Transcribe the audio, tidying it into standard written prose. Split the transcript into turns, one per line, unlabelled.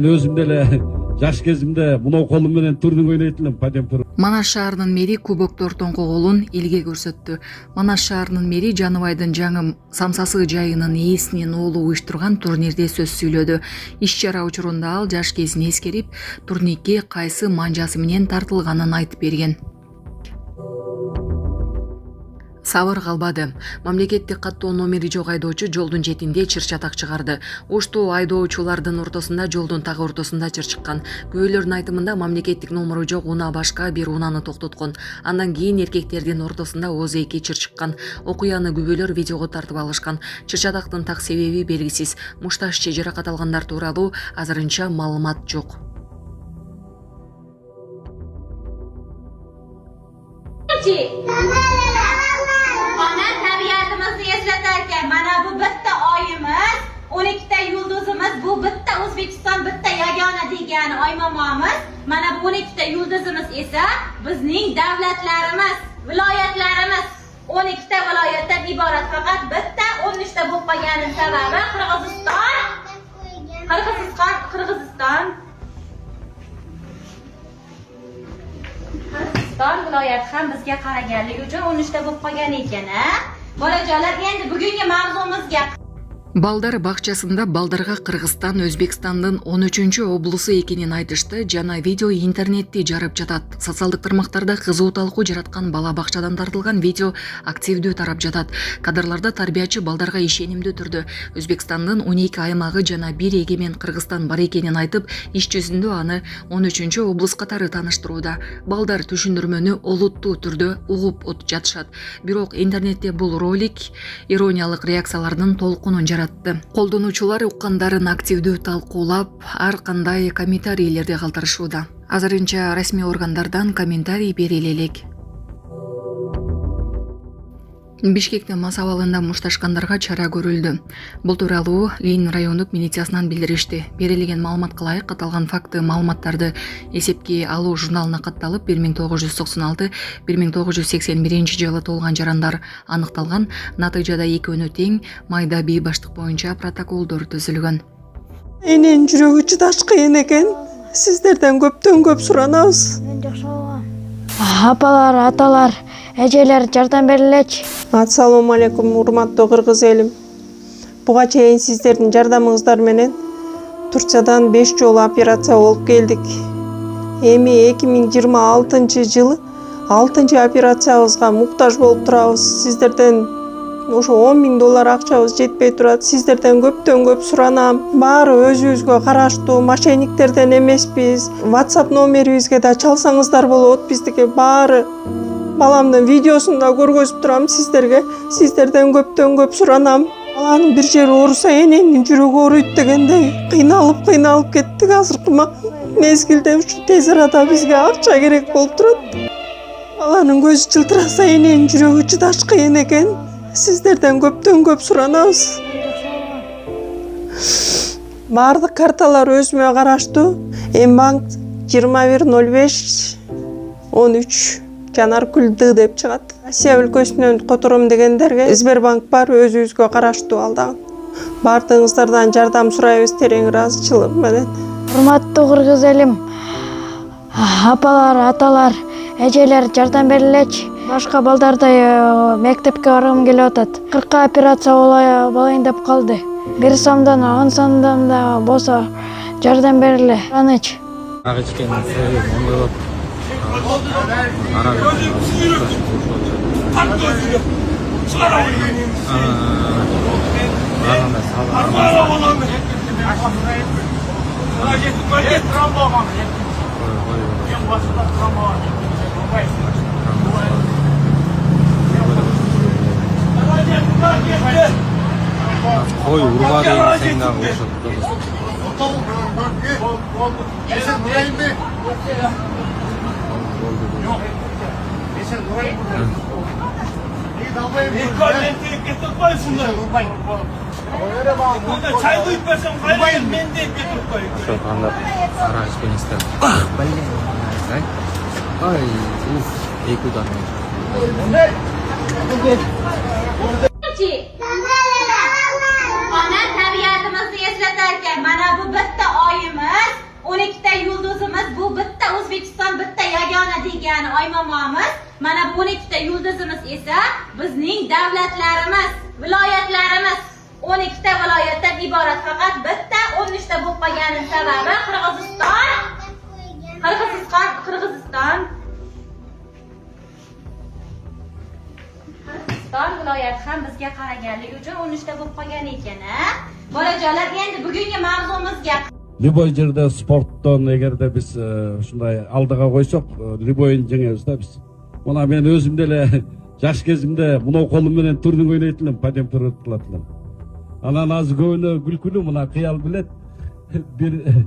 мен өзүм деле жаш кезимде мынау колум менен турнинг ойнойт элем, падем туруп.
Манас шаарынын мэри кубокто ортоңку колун элге көрсөттү. Манас шаарынын мэри Жаныбайдын жаңы Самсасы жайынын ээсинин оолу уюштурган турнирде сөз сүйлөдү. Иш-чара учурунда ал жаш кезин эскерип, турникке кайсы манжасы менен тартылганын айтып берген. Сабыр калбады. Мамлекеттик каттоо номери жок айдоочу жолдун четинде чыр чатак чыгарды. Оштуу айдоочулардын ортосунда жолдун так ортосунда чыр чыккан. Күбөлөрдүн айтымында мамлекеттик номеру жок унаа башка бир унааны токтоткон. Андан кийин эркектердин ортосунда ооз-эки чыр чыккан. Окуяны күбөлөр видеого тартып алышкан. Чыр чатактын так себеби белгисиз. Мушташ же жаракат алгандар тууралуу азырынча маалымат жок.
Mana bu bitta oyimiz, 12 ta yulduzimiz, bu bitta O'zbekiston, bitta yagona degan oy momomiz. Mana bu 12 ta yulduzimiz esa bizning davlatlarimiz, viloyatlarimiz. 12 ta viloyatdan iborat, faqat bitta 13 ta bo'lib qolgani sababi Qirg'iziston viloyati ham bizga qaraganligi uchun 13 ta bo'lib qolgan ekan. Bolajonlar, endi bugungi mavzumizga
Балдар бакчасында балдарга Кыргызстан Өзбекстандын 13-облусу экенин айтышты. Жана видео интернетти жарып жатат. Социалдык тармактарда кызуу талкуу жараткан бала бакчадан тартылган видео активдүү тарап жатат. Кадрларда тарбиячы балдарга ишенимдүү түрдө Өзбекстандын 12 аймагы жана бир эгемен Кыргызстан бар экенин айтып, иш жүзүндө аны 13-облус катары тааныштырууда. Балдар түшүндүрмөнү олуттуу түрдө угуп жатышат. Бирок интернетте бул ролик ирониялык реакциялардын толкунун Колдонуучулар уккандарын активдүү талкуулап, ар кандай комментарийлерди калтырышууда. Азырынча расмий органдардан комментарий бериле элек. Бишкекте мас абалында мушташкандарга чара көрүлдү. Бул тууралуу Ленин райондук милициясынан билдиришти. Берилген маалыматка ылайык катталган факты маалыматтарды эсепке алуу журналына катталып, 1996-1981 жылы толгон жарандар аныкталган. Натыйжада экөөнү тең майда бейбаштык боюнча протоколдор түзүлгөн.
Эненин жүрөгү чыдаш кыйын экен. Сиздерден көптөн көп суранабыз.
Апалар, аталар, эжелер жардам берилечи.
Ассалому алейкум, урматтуу кыргыз элим. Буга чейин сиздердин жардамыңыздар менен Турциядан 5 жолу операция болуп келдик. Эми 2026 жылы 6-чы операциябызга муктаж болуп турабыз. Сиздерден ошо $10.000 акчабыз жетпей турат. Сиздерден көптөн көп суранам. Баары өзүбүзгө караштуу, мошенниктерден эмеспиз. WhatsApp номерибизге да чалсаңыздар болот. Биздики баары баламдын видеосун да көргөзүп турам сиздерге. Сиздерден көптөн көп суранам. Баланын бир жери ооруса эненин жүрөгү ооруйт дегендей кыйналып кеттик. Азыркы мезгилде ушу тез арада бизге акча керек болуп турат. Баланын көзү жылтыраса эненин жүрөгү чыдаш кыйын экен. Сиздерден көптөн көп суранабыз. Бардык карталар өзүмө караштуу. Мбанк 210513 Жанаркүл Д деп чыгат. Россия өлкөсүнөн котором дегендерге Сбербанк бар, өзүбүзгө караштуу ал дагы. Бардыгыңыздардан жардам сурайбыз терең ыраазычылык менен.
Урматтуу кыргыз элим, апалар, аталар, эжелер жардам берилечи. Башка балдардай мектепке баргым келип атат. 40 операция болайын деп калды. 1 сомдон 10 сомдон да болсо жардам бериле. Анычы.
거의 오르막에 생각 오셨던
çay koyup versem hayır men de getirip koyayım.
Çok anladım. Araç ben isterim. Ay, Eku'dan.
Ona tabiatimizni eslatarkan, mana bu bitta oyimiz, degani oymamamiz, mana bu 12 ta yulduzimiz esa bizning davlatlarimiz, viloyatlarimiz. 12 ta viloyatdan iborat, faqat bitta 13 ta bo'lib qolgani sababi Qirg'iziston viloyati ham bizga qaraganligi uchun 13 ta bo'lib qolgan ekan. Bolajonlar, endi bugungi mavzumizga
Любой жерде спорттон эгерде биз ушундай алдыга койсок, любойун жеңебиз да биз. Мына мен өзүм деле жаш кезимде мына колум менен турнинг ойнойт элем, падем туруп кылат элем. Анан азыр көбүнө күлкүлүү мына кыял билет. Бир